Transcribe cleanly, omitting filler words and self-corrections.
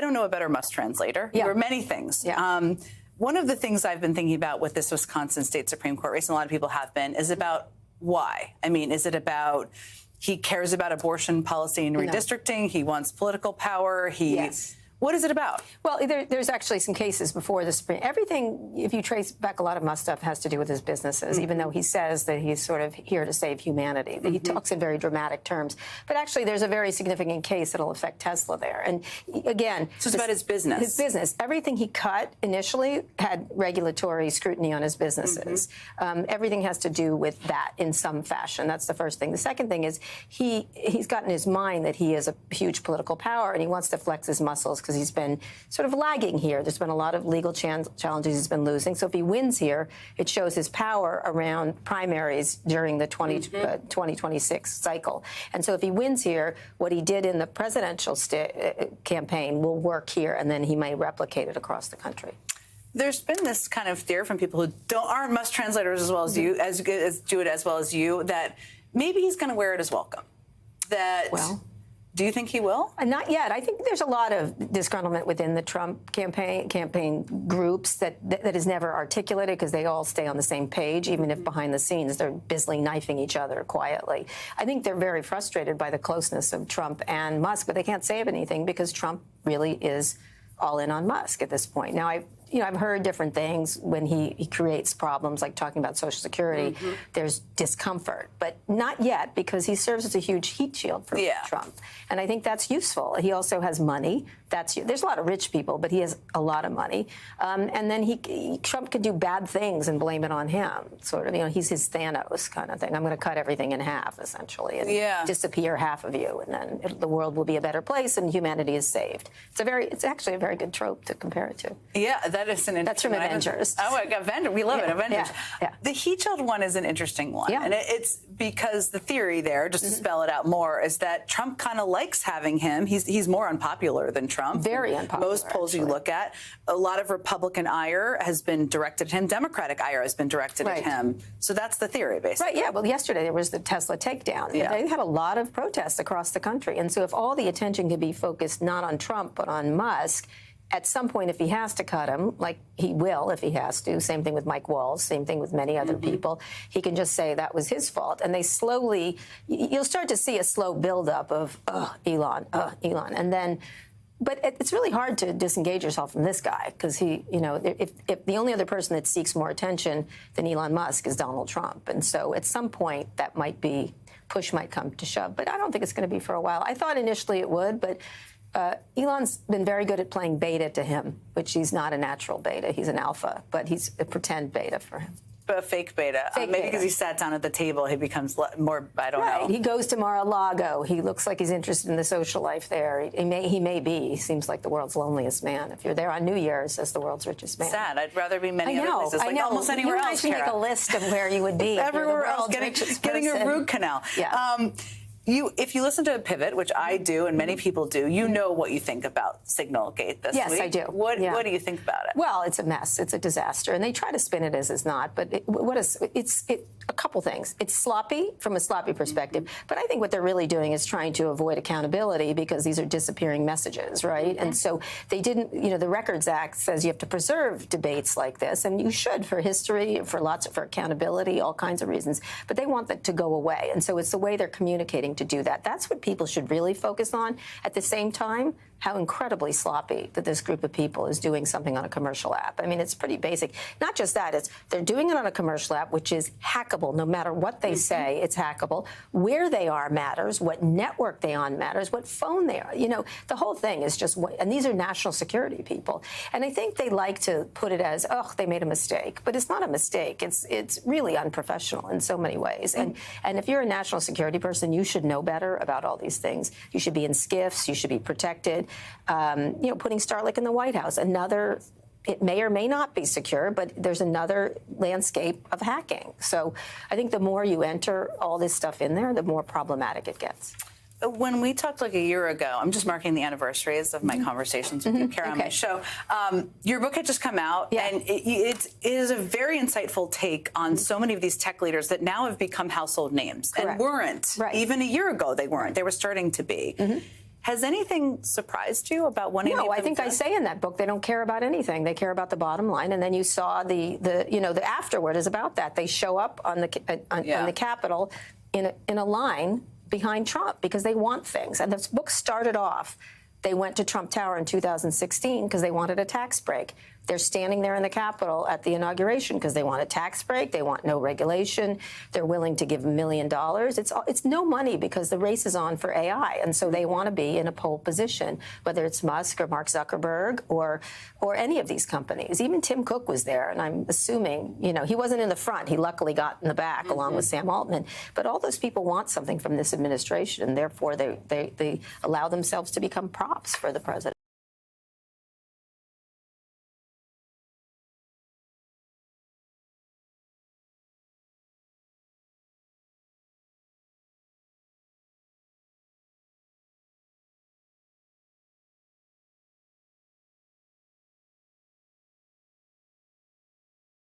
don't know a better Musk translator. Yeah. There are many things. Yeah. One of the things I've been thinking about with this Wisconsin State Supreme Court race, and a lot of people have been, is about why. I mean, is it about he cares about abortion policy and redistricting? He wants political power. Yes. What is it about? Well, there's actually some cases before the Supreme. Everything, if you trace back a lot of Musk stuff, has to do with his businesses, even though he says that he's sort of here to save humanity. He talks in very dramatic terms. But actually, there's a very significant case that'll affect Tesla there. And again... So it's about his business. His business. Everything he cut initially had regulatory scrutiny on his businesses. Everything has to do with that in some fashion. That's the first thing. The second thing is he's got in his mind that he has a huge political power and he wants to flex his muscles because he's been sort of lagging here. There's been a lot of legal challenges he's been losing. So if he wins here, it shows his power around primaries during the 2026 cycle. And so if he wins here, what he did in the presidential campaign will work here, and then he may replicate it across the country. There's been this kind of theory from people who aren't Musk translators as well as you, as do it as well as you, that maybe he's going to wear it as welcome. Do you think he will? Not yet. I think there's a lot of disgruntlement within the Trump campaign groups that is never articulated because they all stay on the same page, even if behind the scenes they're busily knifing each other quietly. I think they're very frustrated by the closeness of Trump and Musk, but they can't say anything because Trump really is all in on Musk at this point. Now, I've heard different things when he creates problems, like talking about Social Security. There's discomfort, but not yet, because he serves as a huge heat shield for Trump. And I think that's useful. He also has money. There's a lot of rich people, but he has a lot of money. And then Trump could do bad things and blame it on him. Sort of, he's his Thanos kind of thing. I'm going to cut everything in half, essentially, and disappear half of you, and then the world will be a better place and humanity is saved. It's actually a very good trope to compare it to. Yeah, that is an interesting. That's from Avengers. Avengers. We love it. Avengers. Yeah. The heat shield one is an interesting one, and it's because the theory there, just to spell it out more, is that Trump kind of likes having him. He's more unpopular than Trump. Very unpopular. Most polls you look at, a lot of Republican ire has been directed at him. Democratic ire has been directed at him. So that's the theory, basically. Right. Yeah. Well, yesterday there was the Tesla takedown. Yeah. They had a lot of protests across the country, and so if all the attention could be focused not on Trump but on Musk, at some point, if he has to cut him, like he will if he has to, same thing with Mike Walls, same thing with many other people, he can just say that was his fault. And they slowly, you'll start to see a slow buildup of, Elon. And then, but it's really hard to disengage yourself from this guy because he, if the only other person that seeks more attention than Elon Musk is Donald Trump. And so at some point, that might be, push might come to shove. But I don't think it's going to be for a while. I thought initially it would, but Elon's been very good at playing beta to him, which he's not a natural beta. He's an alpha, but he's a pretend beta for him. But a fake beta. Maybe because he sat down at the table, he becomes more, I don't know. He goes to Mar-a-Lago. He looks like he's interested in the social life there. He may be. He seems like the world's loneliest man. If you're there on New Year's as the world's richest man. Sad. I'd rather be many other places, like almost anywhere else, You should make a list of where you would be. Everywhere else, getting a root canal. Yeah. If you listen to Pivot, which I do and many people do, you know what you think about Signalgate this week. Yes, I do. What do you think about it? Well, it's a mess. It's a disaster. And they try to spin it as it's not. But it's a couple things. It's sloppy from a sloppy perspective. But I think what they're really doing is trying to avoid accountability because these are disappearing messages, right? And so they didn't, the Records Act says you have to preserve debates like this. And you should for history, for accountability, all kinds of reasons. But they want that to go away. And so it's the way they're communicating to do that. That's what people should really focus on. At the same time, how incredibly sloppy that this group of people is doing something on a commercial app. I mean, it's pretty basic. Not just that, they're doing it on a commercial app, which is hackable. No matter what they say, it's hackable. Where they are matters. What network they on matters. What phone they are. The whole thing is just, and these are national security people. And I think they like to put it as, they made a mistake. But it's not a mistake. It's really unprofessional in so many ways. And if you're a national security person, you should know better about all these things. You should be in SCIFs. You should be protected. Putting Starlink in the White House, it may or may not be secure, but there's another landscape of hacking. So I think the more you enter all this stuff in there, the more problematic it gets. When we talked like a year ago, I'm just marking the anniversaries of my conversations with you, Kara, on my show. Your book had just come out, and it is a very insightful take on so many of these tech leaders that now have become household names and weren't. Even a year ago, they weren't. They were starting to be. Has anything surprised you about one? No, I think I say in that book they don't care about anything. They care about the bottom line. And then you saw the afterward is about that. They show up on the Capitol in a line behind Trump because they want things. And this book started off. They went to Trump Tower in 2016 because they wanted a tax break. They're standing there in the Capitol at the inauguration because they want a tax break. They want no regulation. They're willing to give $1 million. It's no money because the race is on for AI, and so they want to be in a pole position, whether it's Musk or Mark Zuckerberg or any of these companies. Even Tim Cook was there, and I'm assuming he wasn't in the front. He luckily got in the back along with Sam Altman. But all those people want something from this administration, and therefore they allow themselves to become props for the president.